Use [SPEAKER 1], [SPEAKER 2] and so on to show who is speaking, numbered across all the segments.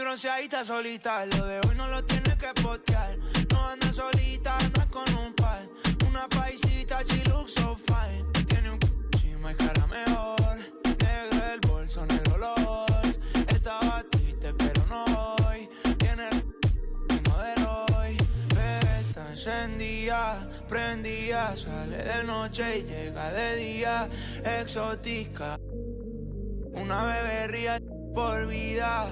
[SPEAKER 1] bronceadita solita. Lo de hoy no lo tienes que postear. No anda solita, no es con un par. Una paisita, she looks so fine. Tiene un chima y cara mejor. Negro el bolso, negro los. Estaba triste, pero no hoy. Tiene el modelo hoy. Bebé está encendida, prendida. Sale de noche y llega de día. Exótica. Una bebé ría por vida.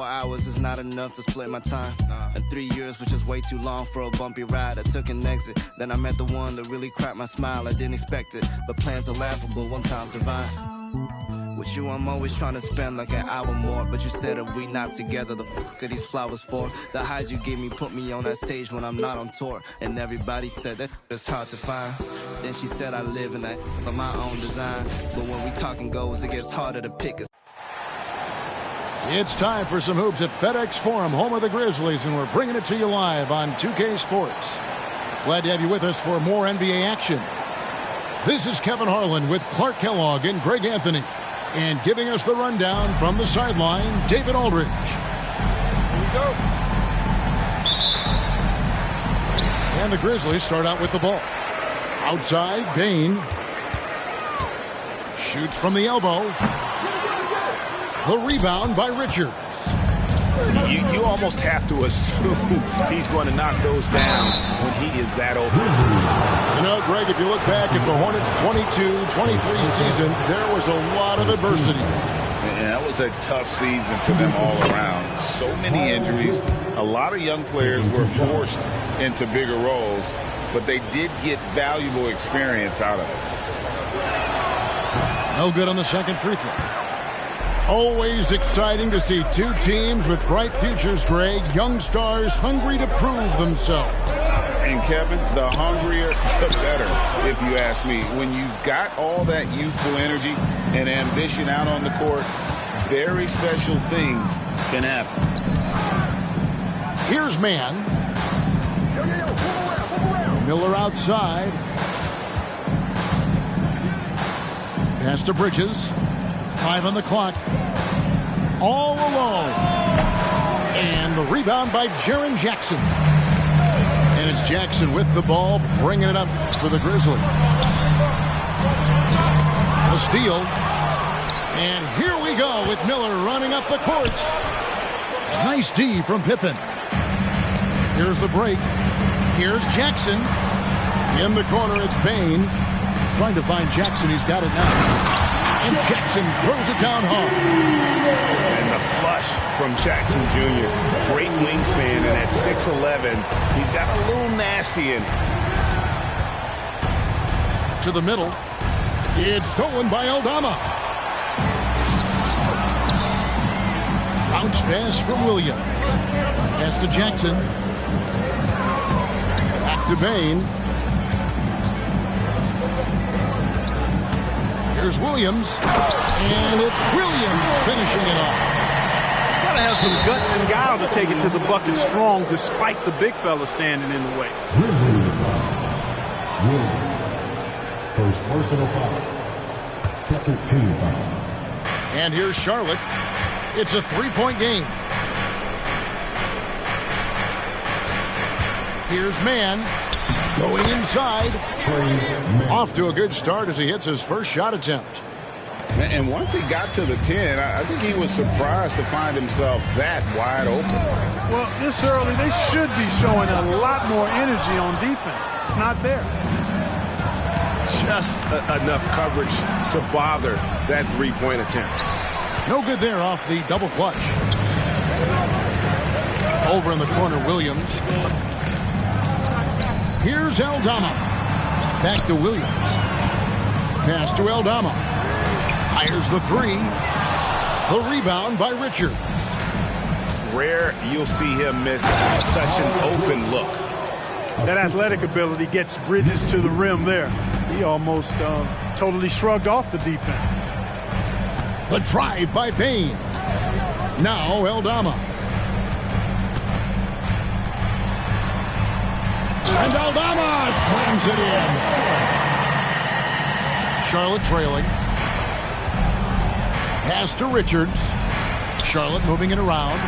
[SPEAKER 2] Hours is not enough to split my time. And 3 years was just way too long for a bumpy ride. I took an exit, then I met the one that really cracked my smile. I didn't expect it, but plans are laughable, one time's divine. With you I'm always trying to spend like an hour more, but you said if we not together, the fuck are these flowers for? The highs you gave me put me on that stage when I'm not on tour, and everybody said that it's hard to find. Then she said I live in that of my own design, but when we talking goals it gets harder to pick.
[SPEAKER 3] It's time for some hoops at FedEx Forum, home of the Grizzlies, and we're bringing it to you live on 2K Sports. Glad to have you with us for more NBA action. This is Kevin Harlan with Clark Kellogg and Greg Anthony. And giving us the rundown from the sideline, David Aldridge. Here we go. And the Grizzlies start out with the ball. Outside, Bane. Shoots from the elbow. The rebound by Richards.
[SPEAKER 4] You almost have to assume he's going to knock those down when he is that open.
[SPEAKER 3] You know, Greg, if you look back at the Hornets' 22-23 season, there was a lot of adversity.
[SPEAKER 4] And that was a tough season for them all around. So many injuries. A lot of young players were forced into bigger roles, but they did get valuable experience out of it.
[SPEAKER 3] No good on the second free throw. Always exciting to see two teams with bright futures, Greg. Young stars hungry to prove themselves.
[SPEAKER 4] And Kevin, the hungrier, the better, if you ask me. When you've got all that youthful energy and ambition out on the court, very special things can happen.
[SPEAKER 3] Here's man. Miller outside. Pass to Bridges. 5 on the clock. All alone. And the rebound by Jaren Jackson. And it's Jackson with the ball, bringing it up for the Grizzlies. A steal. And here we go with Miller running up the court. Nice D from Pippen. Here's the break. Here's Jackson. In the corner, it's Bane. Trying to find Jackson. He's got it now. And Jackson throws it down hard.
[SPEAKER 4] And the flush from Jackson Jr. Great wingspan, and at 6'11", he's got a little nasty in it.
[SPEAKER 3] To the middle. It's stolen by Aldama. Bounce pass from Williams. Pass to Jackson. Back to Bane. Here's Williams. And it's Williams finishing it off.
[SPEAKER 4] What
[SPEAKER 5] to have some guts and guile to take it to the bucket strong despite the big fella standing in the way.
[SPEAKER 6] First personal foul. Second team foul.
[SPEAKER 3] And here's Charlotte. It's a three-point game. Here's Mann going inside. Off to a good start as he hits his first shot attempt.
[SPEAKER 4] And once he got to the 10, I think he was surprised to find himself that wide open.
[SPEAKER 5] Well, this early, they should be showing a lot more energy on defense. It's not there.
[SPEAKER 7] Just enough coverage to bother that three-point attempt.
[SPEAKER 3] No good there off the double clutch. Over in the corner, Williams. Here's Aldama. Back to Williams. Pass to Aldama. Fires the three. The rebound by Richards.
[SPEAKER 7] Rare you'll see him miss such an open look.
[SPEAKER 5] That athletic ability gets Bridges to the rim there. He almost totally shrugged off the defense.
[SPEAKER 3] The drive by Payne. Now Aldama. And Aldama slams it in. Charlotte trailing. Pass to Richards. Charlotte moving it around.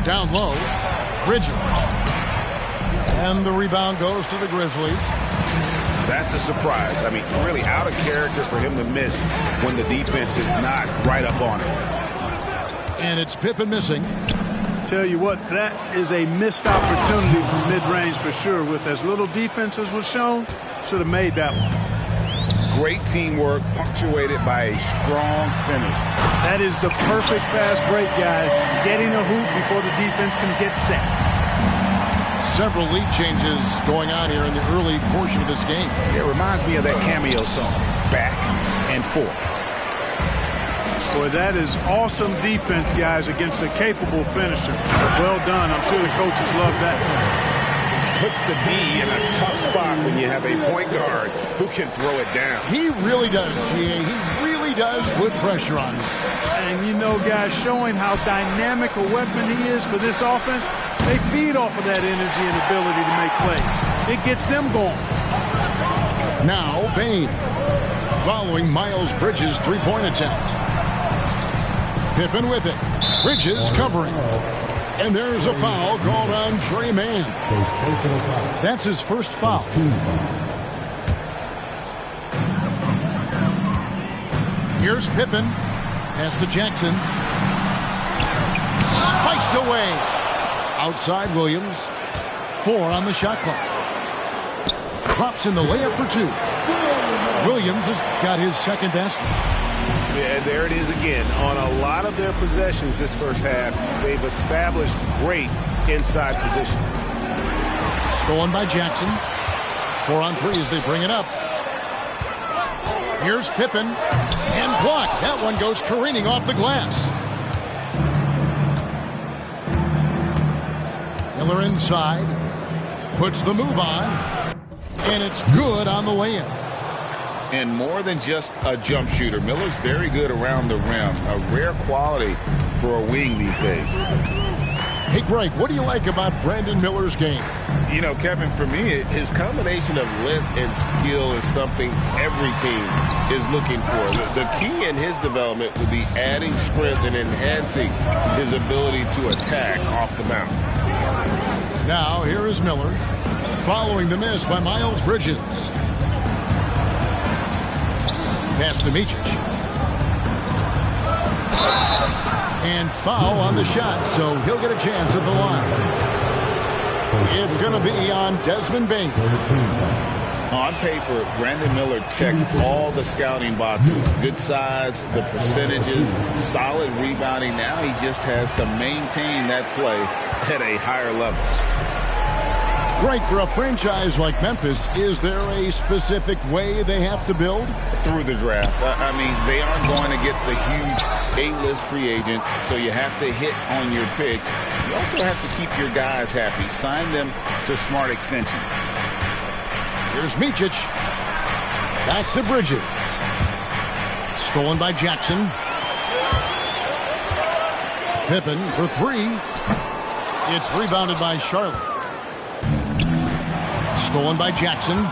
[SPEAKER 3] Down low. Bridges. And the rebound goes to the Grizzlies.
[SPEAKER 7] That's a surprise. I mean, really out of character for him to miss when the defense is not right up on him.
[SPEAKER 3] And it's Pippen missing.
[SPEAKER 5] Tell you what, that is a missed opportunity from mid-range for sure. With as little defense as was shown, should have made that one.
[SPEAKER 4] Great teamwork, punctuated by a strong finish.
[SPEAKER 5] That is the perfect fast break, guys. Getting a hoop before the defense can get set.
[SPEAKER 3] Several lead changes going on here in the early portion of this game.
[SPEAKER 7] It reminds me of that Cameo song, Back and Forth.
[SPEAKER 5] Boy, that is awesome defense, guys, against a capable finisher. Well done. I'm sure the coaches love that.
[SPEAKER 7] Puts the D in a tough spot when you have a point guard who can throw it down.
[SPEAKER 3] He really does, G.A. He really does put pressure on him.
[SPEAKER 5] And you know, guys, showing how dynamic a weapon he is for this offense, they feed off of that energy and ability to make plays. It gets them going.
[SPEAKER 3] Now, Payne. Following Miles Bridges' three-point attempt. Pippen with it. Bridges covering. And there's a foul called on Tre Mann. That's his first foul. Here's Pippen. Pass to Jackson. Spiked away. Outside Williams. 4 on the shot clock. Drops in the layup for 2. Williams has got his second basket.
[SPEAKER 7] Yeah, there it is again. On a lot of their possessions this first half, they've established great inside position.
[SPEAKER 3] Stolen by Jackson. 4 on 3 as they bring it up. Here's Pippen. And blocked. That one goes careening off the glass. Miller inside. Puts the move on. And it's good on the way-in.
[SPEAKER 4] And more than just a jump shooter, Miller's very good around the rim. A rare quality for a wing these days.
[SPEAKER 3] Hey, Greg, what do you like about Brandon Miller's game?
[SPEAKER 7] You know, Kevin, for me, his combination of length and skill is something every team is looking for. The key in his development will be adding strength and enhancing his ability to attack off the mound.
[SPEAKER 3] Now, here is Miller, following the miss by Miles Bridges. Pass to Micic. And foul on the shot, so he'll get a chance at the line. It's going to be on Desmond Bane.
[SPEAKER 4] On paper, Brandon Miller checked all the scouting boxes. Good size, the percentages, solid rebounding. Now he just has to maintain that play at a higher level.
[SPEAKER 3] Great for a franchise like Memphis. Is there a specific way they have to build?
[SPEAKER 4] Through the draft. I mean, they aren't going to get the huge A-list free agents, so you have to hit on your picks. You also have to keep your guys happy. Sign them to smart extensions.
[SPEAKER 3] Here's Micic. Back to Bridges. Stolen by Jackson. Pippen for three. It's rebounded by Charlotte. Stolen by Jackson.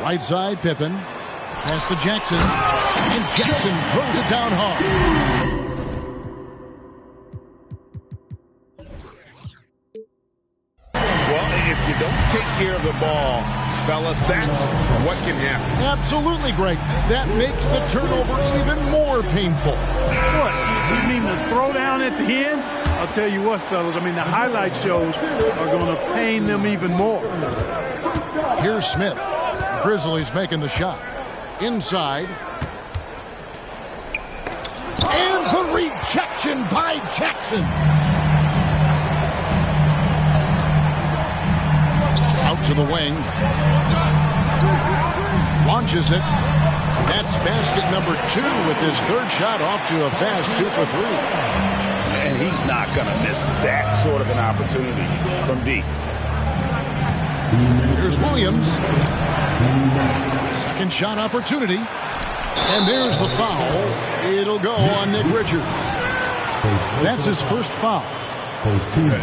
[SPEAKER 3] Right side, Pippen. Pass to Jackson. And Jackson throws it down hard.
[SPEAKER 4] Well, if you don't take care of the ball, fellas, that's what can happen.
[SPEAKER 3] Absolutely, Greg. That makes the turnover even more painful.
[SPEAKER 5] What? You mean the throwdown at the end? I'll tell you what, fellas. I mean, the highlight shows are going to pain them even more.
[SPEAKER 3] Here's Smith. The Grizzlies making the shot. Inside. And the rejection by Jackson. Out to the wing. Launches it. That's basket number 2 with his third shot off to a fast 2 for 3.
[SPEAKER 4] And he's not going to miss that sort of an opportunity from deep.
[SPEAKER 3] Here's Williams. Second shot opportunity. And there's the foul. It'll go on Nick Richards. That's his first foul.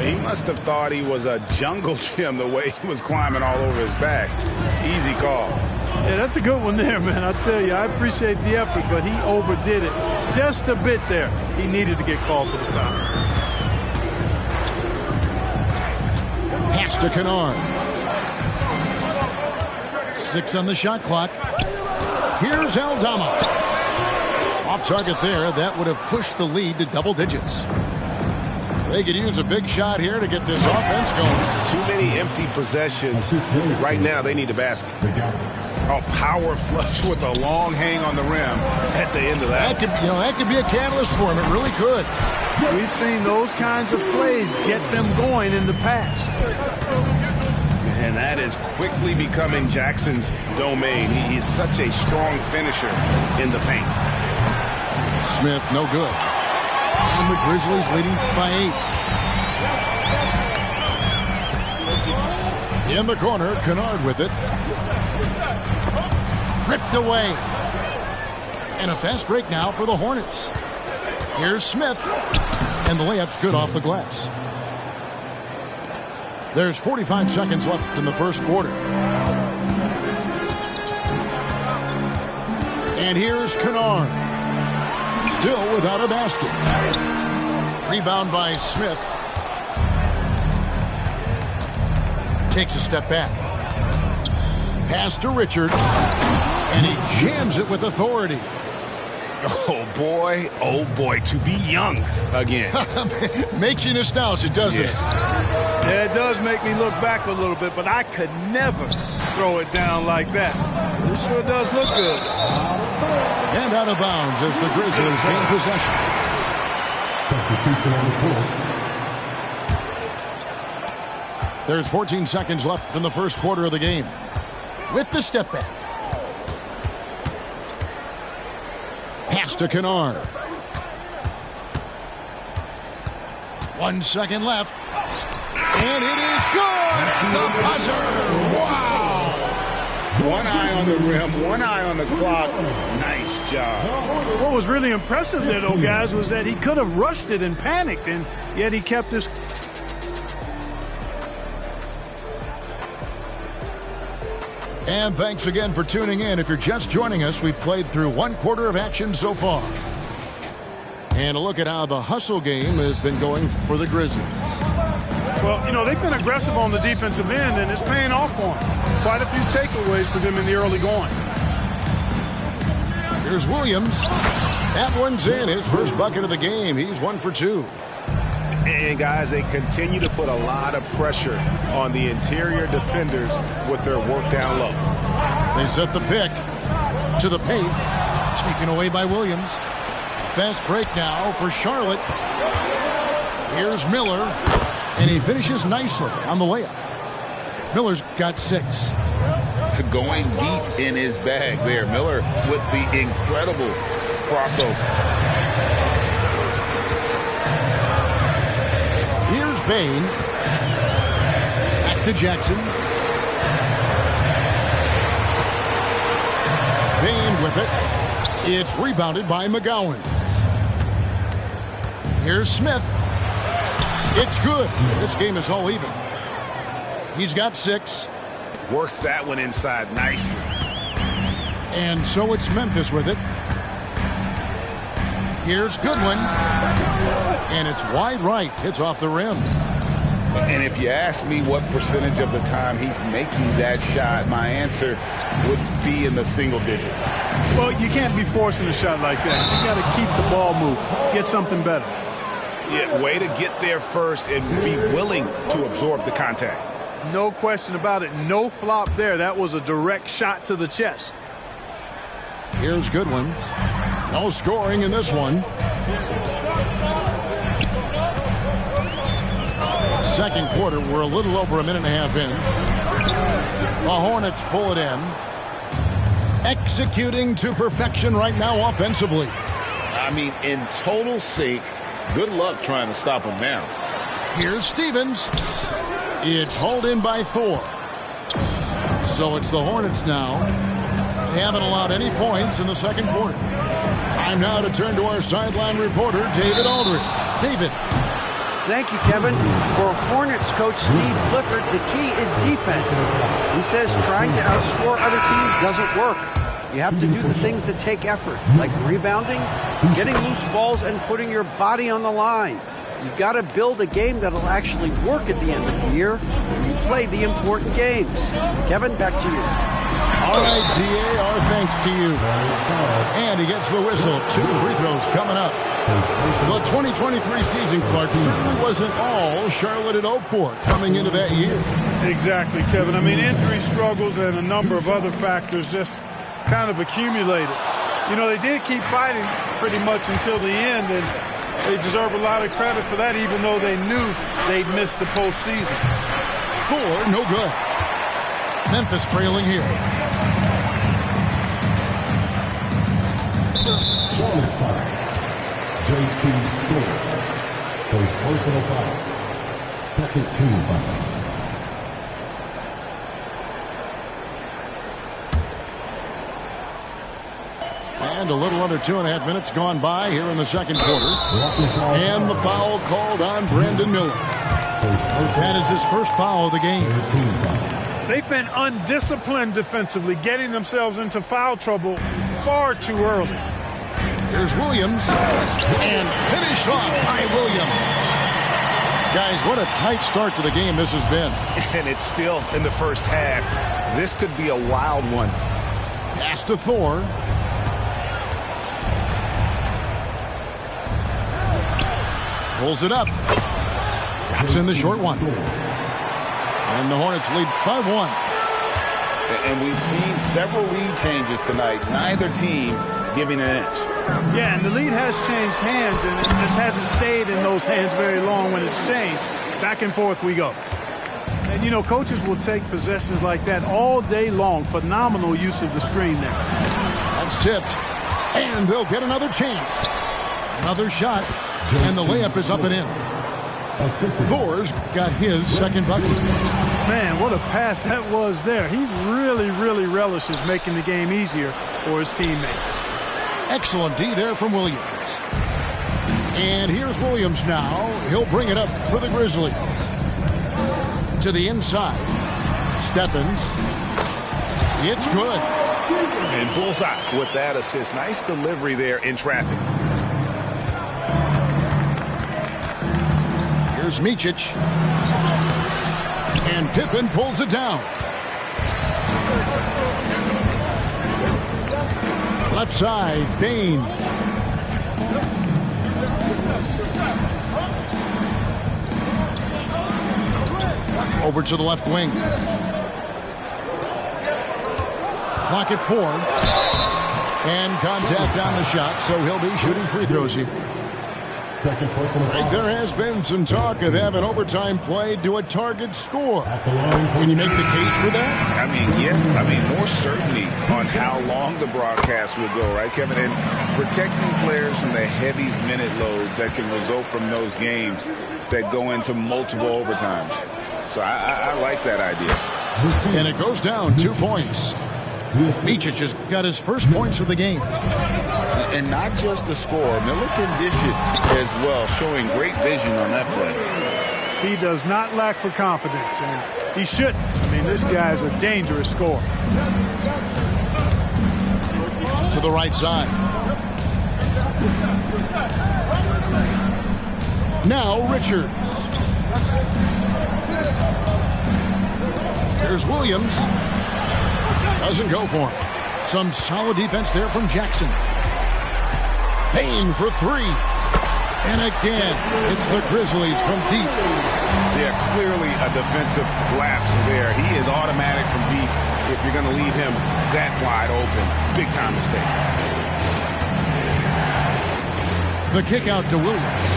[SPEAKER 4] He must have thought he was a jungle gym the way he was climbing all over his back. Easy call.
[SPEAKER 5] Yeah, that's a good one there, man. I tell you, I appreciate the effort, but he overdid it just a bit there. He needed to get called for the foul.
[SPEAKER 3] Pass to Kennard. 6 on the shot clock. Here's Aldama. Off target there. That would have pushed the lead to double digits. They could use a big shot here to get this offense going.
[SPEAKER 7] Too many empty possessions. Right now, they need a basket.
[SPEAKER 4] A power flush with a long hang on the rim at the end of that.
[SPEAKER 3] That could be a catalyst for him. It really could.
[SPEAKER 5] We've seen those kinds of plays get them going in the past.
[SPEAKER 4] And that is quickly becoming Jackson's domain. He's such a strong finisher in the paint.
[SPEAKER 3] Smith, no good. And the Grizzlies leading by 8. In the corner, Kennard with it. Ripped away. And a fast break now for the Hornets. Here's Smith. And the layup's good off the glass. There's 45 seconds left in the first quarter. And here's Kennard. Still without a basket. Rebound by Smith. Takes a step back. Pass to Richards. And he jams it with authority.
[SPEAKER 4] Oh boy, to be young again.
[SPEAKER 3] Makes you nostalgic, doesn't it?
[SPEAKER 5] Yeah, it does make me look back a little bit, but I could never throw it down like that. It sure does look good.
[SPEAKER 3] And out of bounds as the Grizzlies gain possession.
[SPEAKER 6] Substitution on the court.
[SPEAKER 3] There's 14 seconds left in the first quarter of the game. With the step back. Pass to Kennard. 1 second left. And it is good! The buzzer! Wow!
[SPEAKER 4] One eye on the rim, one eye on the clock. Nice job.
[SPEAKER 5] What was really impressive there, though, guys, was that he could have rushed it and panicked, and yet he kept his...
[SPEAKER 3] And thanks again for tuning in. If you're just joining us, we've played through 1 quarter of action so far. And a look at how the hustle game has been going for the Grizzlies.
[SPEAKER 5] Well, they've been aggressive on the defensive end, and it's paying off for them. Quite a few takeaways for them in the early going.
[SPEAKER 3] Here's Williams. That one's in. His first bucket of the game. He's 1 for 2.
[SPEAKER 7] And, guys, they continue to put a lot of pressure on the interior defenders with their work down low.
[SPEAKER 3] They set the pick to the paint. Taken away by Williams. Fast break now for Charlotte. Here's Miller. And he finishes nicely on the layup. Miller's got 6.
[SPEAKER 4] Going deep in his bag there. Miller with the incredible crossover.
[SPEAKER 3] Here's Bain. Back to Jackson. Bain with it. It's rebounded by McGowan. Here's Smith. It's good. This game is all even. He's got 6.
[SPEAKER 4] Worked that one inside nicely.
[SPEAKER 3] And so it's Memphis with it. Here's Goodwin. And it's wide right. It's off the rim.
[SPEAKER 4] And if you ask me what percentage of the time he's making that shot, my answer would be in the single digits.
[SPEAKER 5] Well, you can't be forcing a shot like that. You got to keep the ball moving. Get something better.
[SPEAKER 4] Yeah, way to get there first and be willing to absorb the contact.
[SPEAKER 5] No question about it. No flop there. That was a direct shot to the chest.
[SPEAKER 3] Here's Goodwin. No scoring in this one. Second quarter, we're a little over a minute and a half in. The Hornets pull it in. Executing to perfection right now offensively.
[SPEAKER 4] I mean, in total sync. Good luck trying to stop him now.
[SPEAKER 3] Here's Stevens. It's hauled in by Thor. So it's the Hornets now. They haven't allowed any points in the second quarter. Time now to turn to our sideline reporter, David Aldridge. David.
[SPEAKER 8] Thank you, Kevin. For Hornets coach Steve Clifford, the key is defense. He says trying to outscore other teams doesn't work. You have to do the things that take effort, like rebounding, getting loose balls, and putting your body on the line. You've got to build a game that'll actually work at the end of the year when you play the important games. Kevin, back to you.
[SPEAKER 3] All right, DA, our thanks to you. And he gets the whistle. 2 free throws coming up. The 2023 season, Clark, certainly wasn't all Charlotte and Oakport coming into that year.
[SPEAKER 5] Exactly, Kevin. I mean, injury struggles and a number of other factors just kind of accumulated. You know, they did keep fighting pretty much until the end, and they deserve a lot of credit for that, even though they knew they'd missed the postseason.
[SPEAKER 3] Thor, no good. Memphis trailing here.
[SPEAKER 6] Charlotte's foul. JT Thor. First personal foul. Second team foul.
[SPEAKER 3] And a little under 2.5 minutes gone by here in the second quarter. And the foul called on Brandon Miller. That is his first foul of the game.
[SPEAKER 5] They've been undisciplined defensively, getting themselves into foul trouble far too early.
[SPEAKER 3] Here's Williams. And finished off by Williams. Guys, what a tight start to the game this has been.
[SPEAKER 4] And it's still in the first half. This could be a wild one.
[SPEAKER 3] Pass to Thor. Pulls it up. Drops in the short one. And the Hornets lead by 1.
[SPEAKER 4] And we've seen several lead changes tonight. Neither team giving an inch.
[SPEAKER 5] Yeah, and the lead has changed hands, and it just hasn't stayed in those hands very long when it's changed. Back and forth we go. And, you know, coaches will take possessions like that all day long. Phenomenal use of the screen there.
[SPEAKER 3] That's tipped. And they'll get another chance. Another shot. And the layup is up and in. Thor's got his second bucket.
[SPEAKER 5] Man, what a pass that was there. He really, really relishes making the game easier for his teammates.
[SPEAKER 3] Excellent D there from Williams. And here's Williams now. He'll bring it up for the Grizzlies. To the inside. Stephens. It's good.
[SPEAKER 4] And bullseye with that assist. Nice delivery there in traffic.
[SPEAKER 3] Here's Micic. And Pippen pulls it down. Left side, Bane. Over to the left wing. Clock at 4. And contact on the shot, so he'll be shooting free throws here. There has been some talk of having overtime played to a target score. Can you make the case for that?
[SPEAKER 4] I mean, yeah. I mean, more certainty on how long the broadcast will go, right, Kevin? And protecting players from the heavy minute loads that can result from those games that go into multiple overtimes. So I like that idea.
[SPEAKER 3] And it goes down 2 points. Micic has got his first points of the game.
[SPEAKER 4] And not just the score. Miller can dish it as well, showing great vision on that play.
[SPEAKER 5] He does not lack for confidence, and he shouldn't. I mean, this guy's a dangerous scorer.
[SPEAKER 3] To the right side. Now Richards. Here's Williams. Doesn't go for him. Some solid defense there from Jackson. Payne for three. And again, it's the Grizzlies from deep.
[SPEAKER 4] Yeah, clearly a defensive lapse there. He is automatic from deep if you're going to leave him that wide open. Big time mistake.
[SPEAKER 3] The kick out to Williams.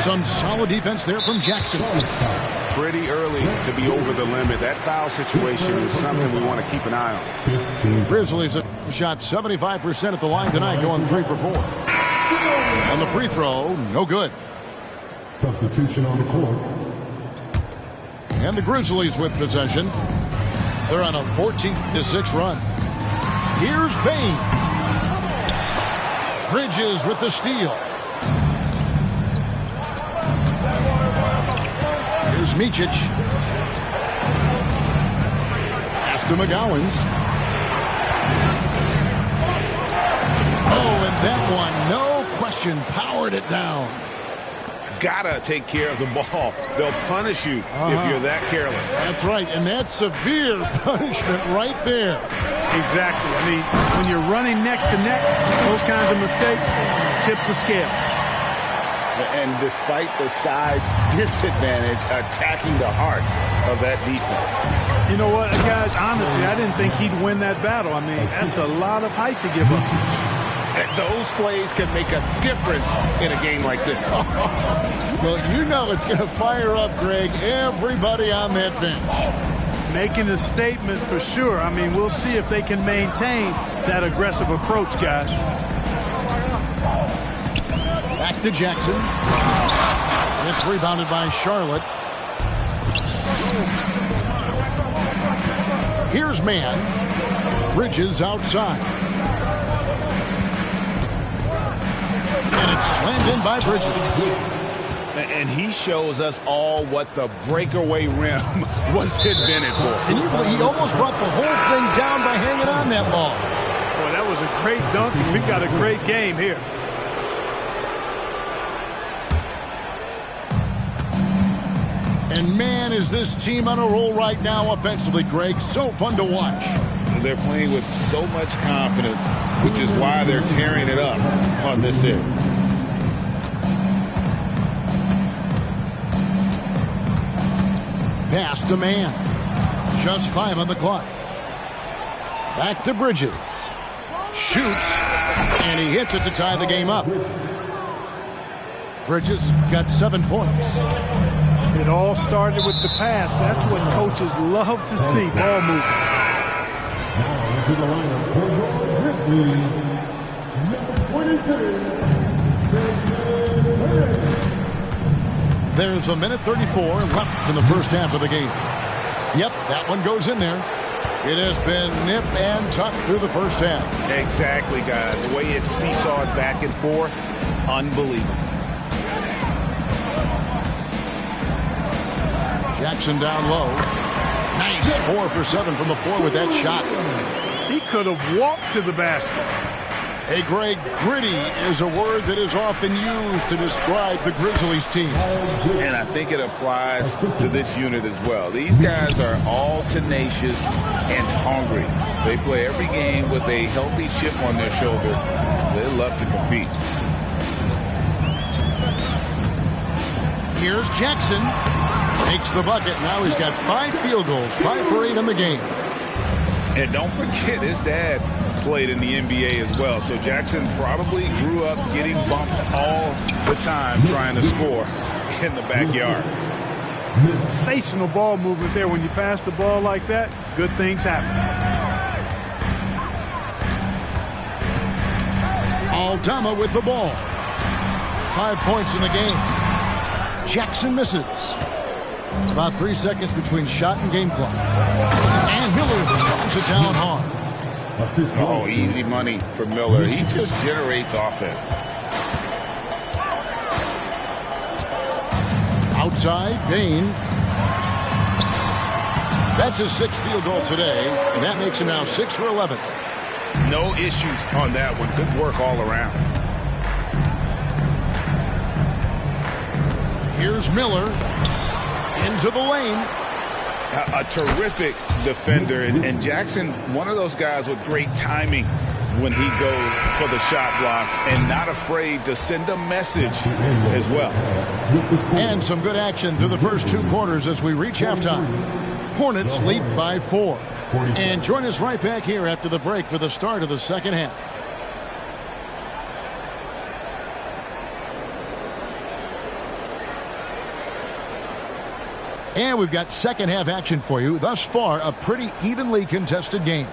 [SPEAKER 3] Some solid defense there from Jackson.
[SPEAKER 4] Pretty early to be over the limit. That foul situation is something we want to keep an eye on.
[SPEAKER 3] Grizzlies have shot 75% at the line tonight, going 3 for 4. And the free throw, no good.
[SPEAKER 6] Substitution on the court.
[SPEAKER 3] And the Grizzlies with possession. They're on a 14-6 run. Here's Payne. Bridges with the steal. Here's Micic. Pass to McGowans. Oh, and that one, no question, powered it down.
[SPEAKER 4] Gotta take care of the ball. They'll punish you if you're that careless.
[SPEAKER 3] That's right, and that's severe punishment right there.
[SPEAKER 5] Exactly. I mean, when you're running neck to neck, those kinds of mistakes tip the scale.
[SPEAKER 4] And despite the size disadvantage, attacking the heart of that defense.
[SPEAKER 5] You know what, guys, honestly, I didn't think he'd win that battle. I mean, that's a lot of height to give up.
[SPEAKER 4] Those plays can make a difference in a game like this.
[SPEAKER 3] Well, you know it's going to fire up, Greg, everybody on that bench.
[SPEAKER 5] Making a statement for sure. I mean, we'll see if they can maintain that aggressive approach, guys.
[SPEAKER 3] Back to Jackson. It's rebounded by Charlotte. Here's Mann. Bridges outside. And it's slammed in by Bridges.
[SPEAKER 4] And he shows us all what the breakaway rim was invented for.
[SPEAKER 3] Can you believe he almost brought the whole thing down by hanging on that ball?
[SPEAKER 5] Boy, that was a great dunk, and we've got a great game here.
[SPEAKER 3] And man, is this team on a roll right now offensively, Greg. So fun to watch.
[SPEAKER 4] They're playing with so much confidence, which is why they're tearing it up on this end.
[SPEAKER 3] Pass to Mann. Just 5 on the clock. Back to Bridges. Shoots. And he hits it to tie the game up. Bridges got 7 points.
[SPEAKER 5] It all started with the pass. That's what coaches love to see, ball movement.
[SPEAKER 6] Now to the lineup for your Grizzlies, number 22.
[SPEAKER 3] There's a minute 34 left in the first half of the game. Yep, that one goes in there. It has been nip and tuck through the first half.
[SPEAKER 4] Exactly, guys. The way it's seesawed back and forth, unbelievable.
[SPEAKER 3] Jackson down low. Nice 4 for 7 from the floor with that shot.
[SPEAKER 5] He could have walked to the basket.
[SPEAKER 3] Hey, Greg, gritty is a word that is often used to describe the Grizzlies team.
[SPEAKER 4] And I think it applies to this unit as well. These guys are all tenacious and hungry. They play every game with a healthy chip on their shoulder. They love to compete.
[SPEAKER 3] Here's Jackson. Makes the bucket. Now he's got 5 field goals, 5 for 8 in the game.
[SPEAKER 4] And don't forget, his dad played in the NBA as well. So Jackson probably grew up getting bumped all the time trying to score in the backyard.
[SPEAKER 5] Sensational ball movement there. When you pass the ball like that, good things happen.
[SPEAKER 3] Aldama with the ball. 5 points in the game. Jackson misses. About 3 seconds between shot and game clock. And Miller throws it down hard.
[SPEAKER 4] Oh, easy money for Miller. He just generates offense.
[SPEAKER 3] Outside, Bane. That's his 6th field goal today, and that makes him now 6 for 11.
[SPEAKER 4] No issues on that one. Good work all around.
[SPEAKER 3] Here's Miller into the lane.
[SPEAKER 4] A terrific defender, and Jackson, one of those guys with great timing when he goes for the shot block and not afraid to send a message as well.
[SPEAKER 3] And some good action through the first 2 quarters as we reach halftime. Hornets lead by 4. And join us right back here after the break for the start of the second half. And we've got second half action for you. Thus far, a pretty evenly contested game.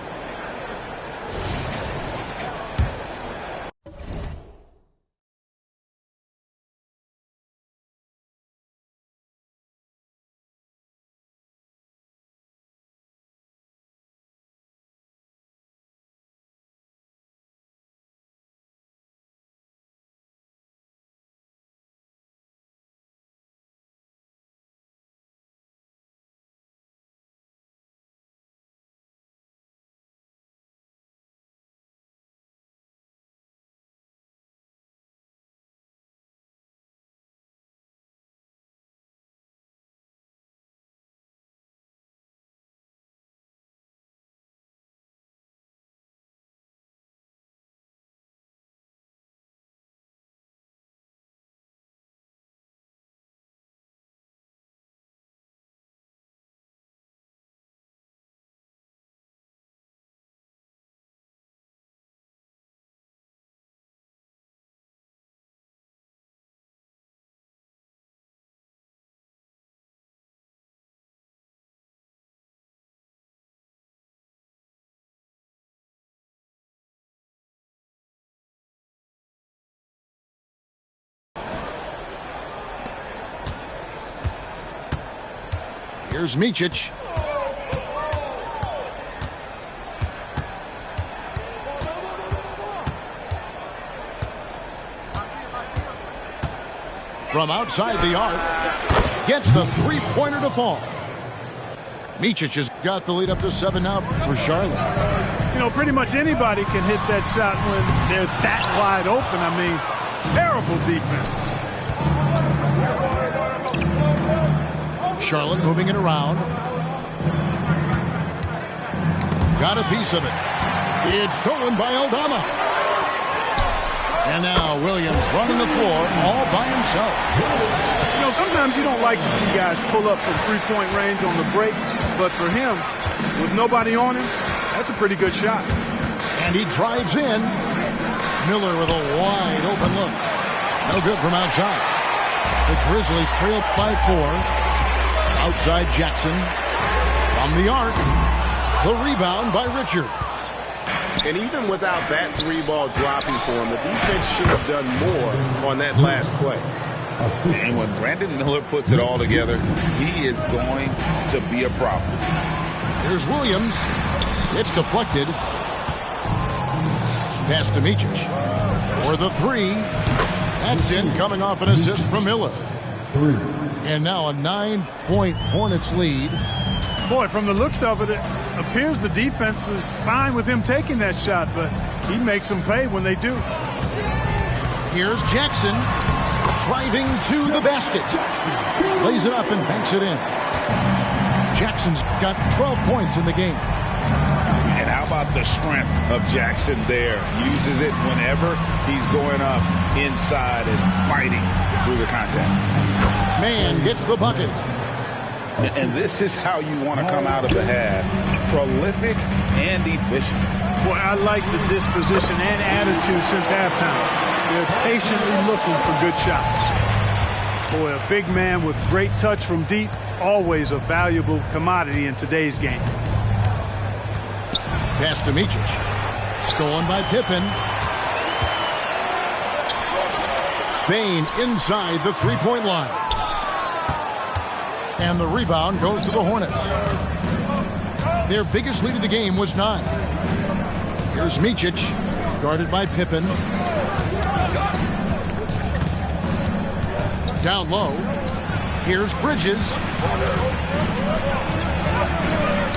[SPEAKER 3] Here's Micic. From outside the arc, gets the three-pointer to fall. Micic has got the lead up to 7 now for Charlotte.
[SPEAKER 5] You know, pretty much anybody can hit that shot when they're that wide open. I mean, terrible defense.
[SPEAKER 3] Charlotte moving it around. Got a piece of it. It's stolen by Aldama. And now Williams running the floor all by himself.
[SPEAKER 5] You know, sometimes you don't like to see guys pull up from three-point range on the break, but for him, with nobody on him, that's a pretty good shot.
[SPEAKER 3] And he drives in. Miller with a wide open look. No good from outside. The Grizzlies trail by 4. Outside Jackson. From the arc. The rebound by Richards.
[SPEAKER 7] And even without that 3-ball dropping for him, the defense should have done more on that last play.
[SPEAKER 4] And when Brandon Miller puts it all together, he is going to be a problem.
[SPEAKER 3] Here's Williams. It's deflected. Pass to Micic. For the 3. That's in, coming off an assist from Miller.
[SPEAKER 6] 3.
[SPEAKER 3] And now a 9-point Hornets lead.
[SPEAKER 5] Boy, from the looks of it, it appears the defense is fine with him taking that shot, but he makes them pay when they do.
[SPEAKER 3] Here's Jackson driving to the basket. Lays it up and banks it in. Jackson's got 12 points in the game.
[SPEAKER 4] And how about the strength of Jackson there? Uses it whenever he's going up inside and fighting through the contact.
[SPEAKER 3] Man gets the bucket.
[SPEAKER 4] And this is how you want to come out of the half. Prolific and efficient.
[SPEAKER 5] Boy, I like the disposition and attitude since halftime. They're patiently looking for good shots. Boy, a big man with great touch from deep, always a valuable commodity in today's game.
[SPEAKER 3] Pass to Micic. Stolen by Pippen. Bane inside the three-point line. And the rebound goes to the Hornets. Their biggest lead of the game was 9. Here's Micic, guarded by Pippen. Down low. Here's Bridges.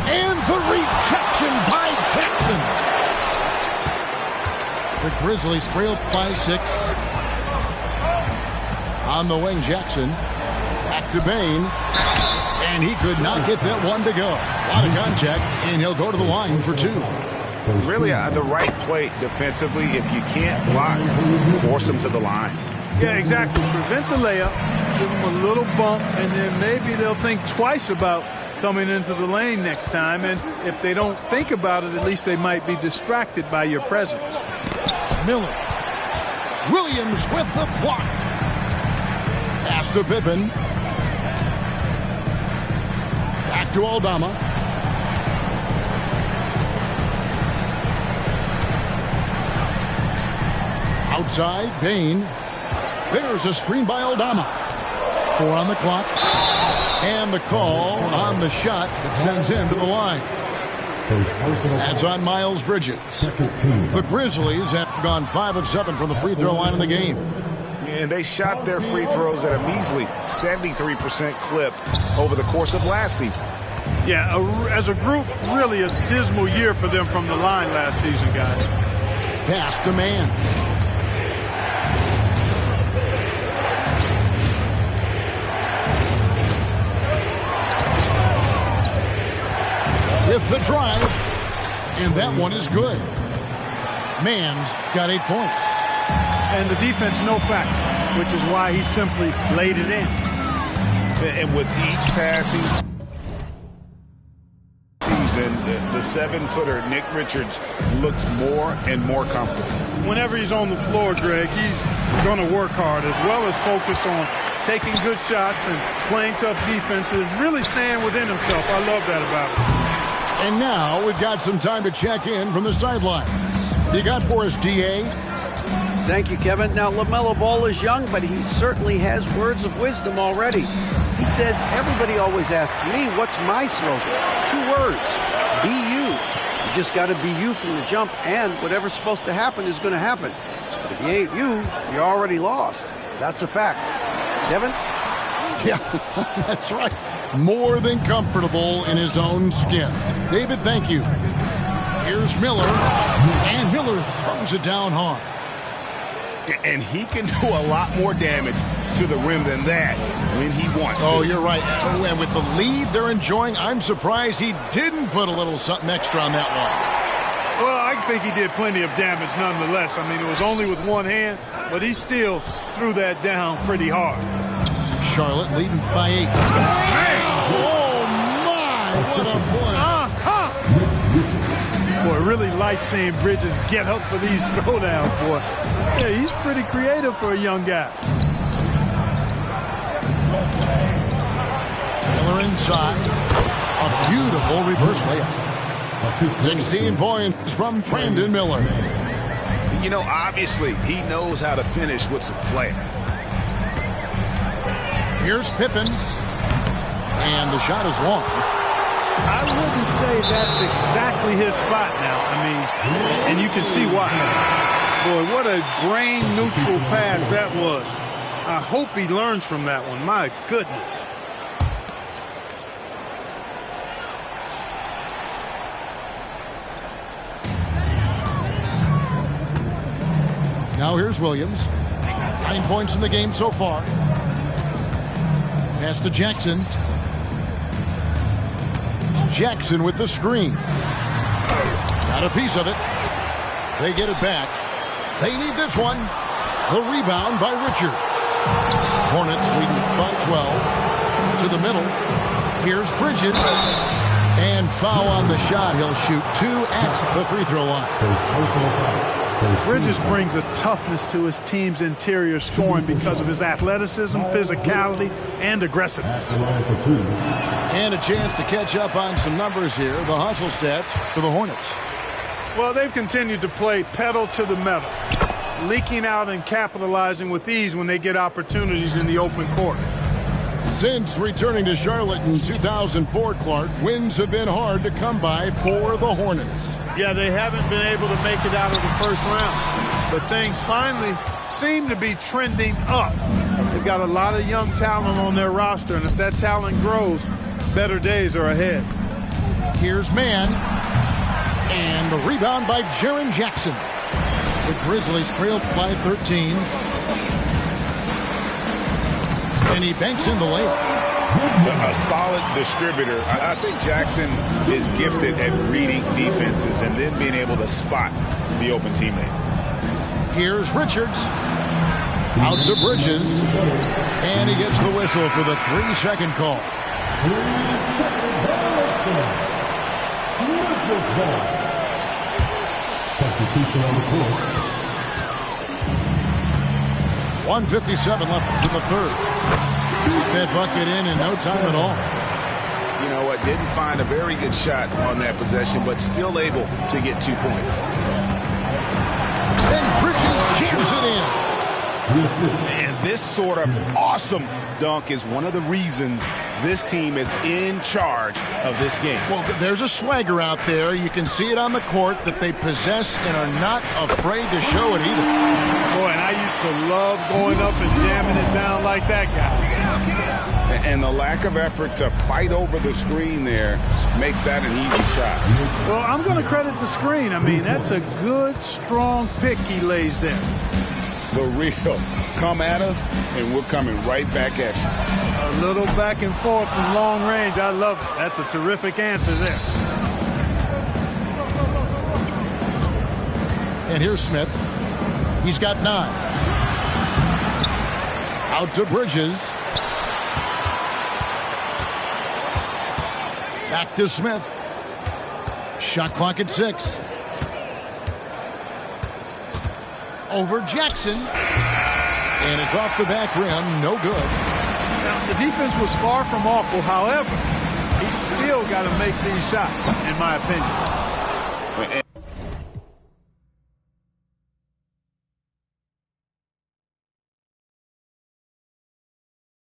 [SPEAKER 3] And the rejection by Jackson. The Grizzlies trail by 6. On the wing, Jackson. Back to Bane. And he could not get that one to go. A lot of contact, and he'll go to the line for 2.
[SPEAKER 4] Really, the right play defensively. If you can't block, force them to the line.
[SPEAKER 5] Yeah, exactly. Prevent the layup, give them a little bump, and then maybe they'll think twice about coming into the lane next time. And if they don't think about it, at least they might be distracted by your presence.
[SPEAKER 3] Miller. Williams with the block. Pass to Pippen. Back to Aldama. Outside, Bane. There's a screen by Aldama. 4 on the clock. And the call on the shot that sends him to the line. That's on Miles Bridges. The Grizzlies have gone 5 of 7 from the free throw line in the game.
[SPEAKER 4] And they shot their free throws at a measly 73% clip over the course of last season.
[SPEAKER 5] Yeah, as a group, really a dismal year for them from the line last season, guys.
[SPEAKER 3] Pass to man. With the drive, and that one is good. Man's got 8 points.
[SPEAKER 5] And the defense, no factor, which is why he simply laid it in.
[SPEAKER 4] And with each passing season, the 7-footer, Nick Richards, looks more and more comfortable.
[SPEAKER 5] Whenever he's on the floor, Greg, he's going to work hard as well as focused on taking good shots and playing tough defense and really staying within himself. I love that about him.
[SPEAKER 3] And now we've got some time to check in from the sidelines. You got for us, D.A.?
[SPEAKER 8] Thank you, Kevin. Now, LaMelo Ball is young, but he certainly has words of wisdom already. He says, everybody always asks me, what's my slogan? 2 words, be you. You just got to be you from the jump, and whatever's supposed to happen is going to happen. But if you ain't you, you're already lost. That's a fact. Kevin?
[SPEAKER 3] Yeah, that's right. More than comfortable in his own skin. David, thank you. Here's Miller, and Miller throws it down hard.
[SPEAKER 4] And he can do a lot more damage to the rim than that when he wants to.
[SPEAKER 3] Oh, you're right. Oh, and with the lead they're enjoying, I'm surprised he didn't put a little something extra on that one.
[SPEAKER 5] Well, I think he did plenty of damage nonetheless. I mean, it was only with one hand, but he still threw that down pretty hard.
[SPEAKER 3] Charlotte leading by 8. Oh, my! What a play.
[SPEAKER 5] Boy, really like seeing Bridges get up for these throwdowns, boy. Yeah, he's pretty creative for a young guy.
[SPEAKER 3] Miller inside. A beautiful reverse layup. 16 points from Brandon Miller.
[SPEAKER 4] You know, obviously, he knows how to finish with some flair.
[SPEAKER 3] Here's Pippen. And the shot is long.
[SPEAKER 5] I wouldn't say that's exactly his spot now. I mean, and you can see why. Boy, what a brain-neutral pass that was. I hope he learns from that one. My goodness.
[SPEAKER 3] Now here's Williams. 9 points in the game so far. Pass to Jackson. Jackson with the screen. Got a piece of it. They get it back. They need this one. The rebound by Richards. Hornets leading by 12. To the middle. Here's Bridges. And foul on the shot. He'll shoot 2 at the free throw line.
[SPEAKER 5] Bridges brings a toughness to his team's interior scoring because of his athleticism, physicality, and aggressiveness.
[SPEAKER 3] And a chance to catch up on some numbers here. The hustle stats for the Hornets.
[SPEAKER 5] Well, they've continued to play pedal to the metal, leaking out and capitalizing with ease when they get opportunities in the open court.
[SPEAKER 3] Since returning to Charlotte in 2004, Clark, wins have been hard to come by for the Hornets.
[SPEAKER 5] Yeah, they haven't been able to make it out of the first round. But things finally seem to be trending up. They've got a lot of young talent on their roster, and if that talent grows, better days are ahead.
[SPEAKER 3] Here's Mann. And the rebound by Jaren Jackson. The Grizzlies trailed by 13. And he banks in the layup.
[SPEAKER 4] A solid distributor. I think Jackson is gifted at reading defenses and then being able to spot the open teammate.
[SPEAKER 3] Here's Richards. Out to Bridges. And he gets the whistle for the 3-second call.
[SPEAKER 6] Substitution on the court.
[SPEAKER 3] 1:57 left in the third. Beat that bucket in no time at all.
[SPEAKER 4] You know what? Didn't find a very good shot on that possession, but still able to get 2 points.
[SPEAKER 3] Then Bridges jams it in.
[SPEAKER 4] And this sort of awesome dunk is one of the reasons this team is in charge of this game.
[SPEAKER 3] Well, there's a swagger out there. You can see it on the court that they possess and are not afraid to show it either.
[SPEAKER 5] Boy, and I used to love going up and jamming it down like that guy.
[SPEAKER 4] And the lack of effort to fight over the screen there makes that an easy shot.
[SPEAKER 5] Well, I'm going to credit the screen. I mean, that's a good, strong pick he lays there.
[SPEAKER 4] The real come at us, and we're coming right back at you.
[SPEAKER 5] A little back and forth from long range. I love it. That's a terrific answer there.
[SPEAKER 3] And here's Smith. He's got 9. Out to Bridges. Back to Smith. Shot clock at 6. Over Jackson. And it's off the back rim. No good.
[SPEAKER 5] Now, the defense was far from awful. However, he's still got to make these shots, in my opinion.